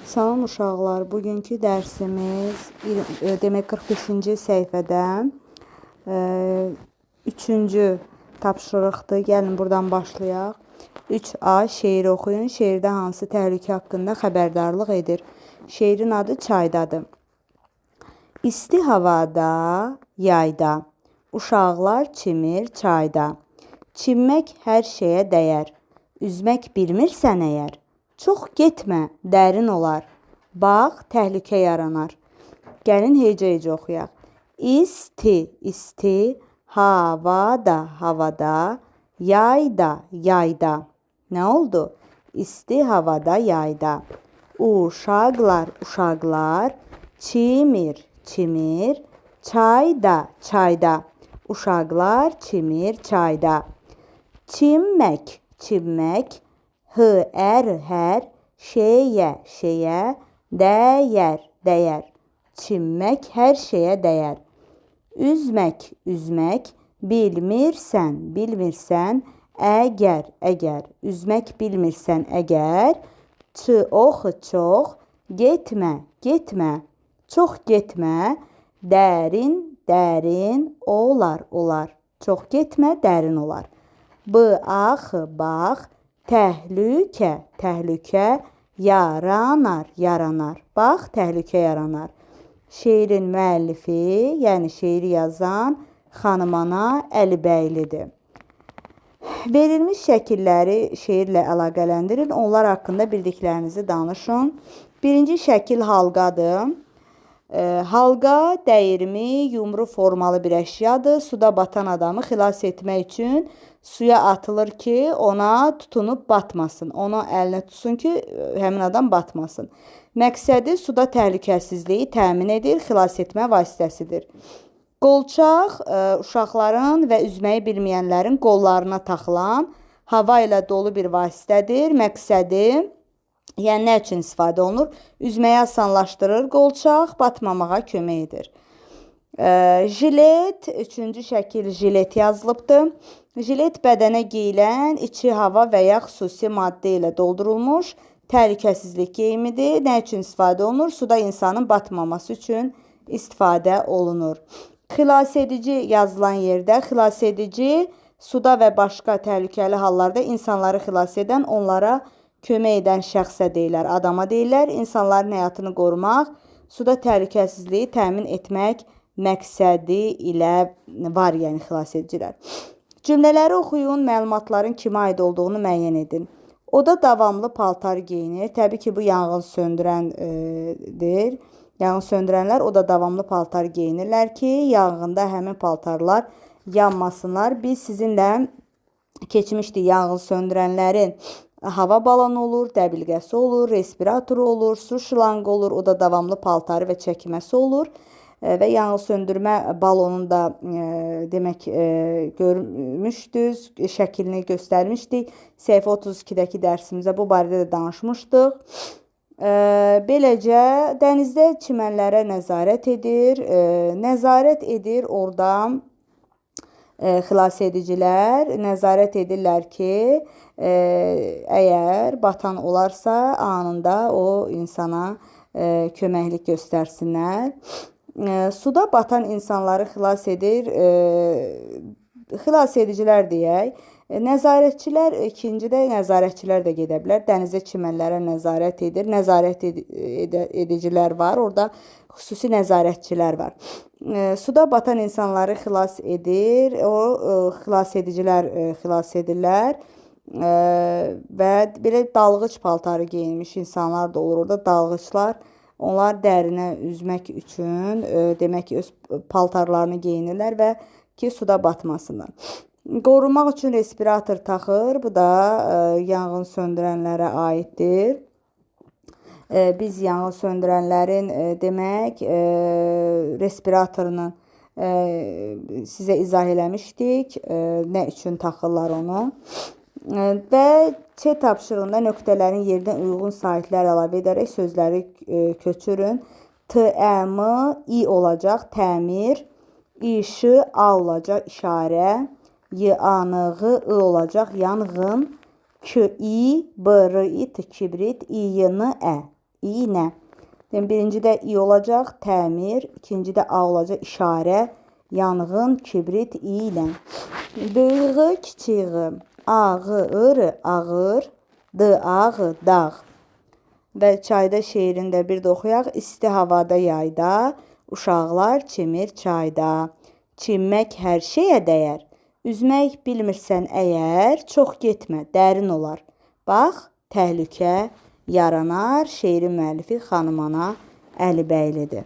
Salam uşaqlar, bugünkü dərsimiz demək 45-ci səhifədən 3-cü tapşırıqdır. Gəlin buradan başlayaq. 3A şeiri oxuyun. Şeirdə hansı təhlükə haqqında xəbərdarlıq edir? Şeirin adı Çaydadır. İsti havada, yayda, uşaqlar çimir çayda. Çimmək hər şeyə dəyər, üzmək bilmirsən əgər. Çox getmə, dərin olar. Bax, təhlükə yaranar. Gəlin hecə-hecə oxuyaq. İsti, isti, havada, havada, yayda, yayda. Nə oldu? İsti havada, yayda. Uşaqlar, uşaqlar, çimir, çimir, çayda, çayda. Uşaqlar çimir çayda. Çimmək, çimmək, hər şeyə, şeyə, dəyər, dəyər. Çimmək hər şeyə dəyər. Üzmək, üzmək, bilmirsən, bilmirsən, əgər, əgər. Üzmək bilmirsən, əgər. Çox, çox, getmə, getmə. Çox getmə, dərin, dərin olar, olar. Çox getmə, dərin olar. Bax, bax, təhlükə, təhlükə, yaranar, yaranar. Bax, təhlükə yaranar. Şeirin müəllifi, yəni şeiri yazan Xanımana Əlibəylidir. Verilmiş şəkilləri şeirlə əlaqələndirin. Onlar haqqında bildiklərinizi danışın. Birinci şəkil halqadır. Halqa dəyirmi, yumru formalı bir əşyadır. Suda batan adamı xilas etmək üçün suya atılır ki, ona tutunub batmasın. Onu əlinə tutsun ki, həmin adam batmasın. Məqsədi suda təhlükəsizliyi təmin edir, xilas etmə vasitəsidir. Qolçaq uşaqların və üzməyi bilməyənlərin qollarına taxılan hava ilə dolu bir vasitədir. Məqsədi, yəni nə üçün istifadə olunur? Üzməyi asanlaşdırır qolçaq, batmamağa kömək edir. Jilet, üçüncü şəkil jilet yazılıbdır. Jilet bədənə geyilən, içi hava və ya xüsusi maddə ilə doldurulmuş təhlükəsizlik geyimidir. Nə üçün istifadə olunur? Suda insanın batmaması üçün istifadə olunur. Xilas edici yazılan yerdə xilas edici suda və başqa təhlükəli hallarda insanları xilas edən, onlara kömək edən şəxsə deyilər, adama deyilər. İnsanların həyatını qorumaq, suda təhlükəsizliyi təmin etmək məqsədi ilə var, yəni xilas edicilər. Cümlələri oxuyun, məlumatların kimə aid olduğunu müəyyən edin. O da davamlı paltar geyinir. Təbii ki, bu yanğın söndürəndir. Yanğın söndürənlər o da davamlı paltar geyinirlər ki, yanğında həmin paltarlar yanmasınlar. Biz sizinlə keçmişdik, yanğın söndürənlərin hava balonu olur, dəbilqəsi olur, respiratoru olur, su şlanqı olur, o da davamlı paltarı və çəkməsi olur. Və yanğın söndürmə balonunu da demək görmüşdünüz, şəklini göstərmişdik. Səhifə 32-dəki dərsimizdə bu barədə də danışmışdıq. Beləcə, dənizdə çimənlərə nəzarət edir. Nəzarət edir orada xilas edicilər. Nəzarət edirlər ki, əgər batan olarsa, anında o insana köməklik göstərsinlər. Suda batan insanları xilas edir, xilas edicilər deyək. Nəzarətçilər, ikincidə nəzarətçilər də gedə bilər. Dənizdə çimənlərə nəzarət edir. Nəzarət edicilər var, orada xüsusi nəzarətçilər var. Suda batan insanları xilas edir, o xilas edicilər xilas edirlər. Və belə dalğıc paltarı geyinmiş insanlar da olur orada, dalğıclar. Onlar dərinə üzmək üçün demək ki, öz paltarlarını geyinirlər və ki, suda batmasınlar. Qorunmaq üçün respirator taxır. Bu da yanğın söndürənlərə aiddir. Biz yanğın söndürənlərin demək respiratorunu sizə izah eləmişdik. Nə üçün taxırlar onu. Və Ç tapşırığında nöqtələrin yerinə uyğun sahitlər əlavə edərək sözləri köçürün. T-ə-m, i olacaq, təmir, İ-şı, a olacaq, işarə, Y-anığı, I olacaq, yanğın, K-i, b-r-i-t, kibrit, i-y-n-ə. İynə. Birincidə i olacaq, təmir. İkincidə a olacaq, işarə. Yanğın, kibrit, iynə. Böyüğü, kiçiği. Ağır, ağır. Dağ, dağ. Və çayda şeirində bir də oxuyaq. İsti havada yayda, uşaqlar çimir çayda. Çimmək hər şeyə dəyər. Üzmək bilmirsən əgər, çox getmə, dərin olar. Bax, təhlükə yaranar. Şeirin müəllifi Xanım Ana Əlibəylidir.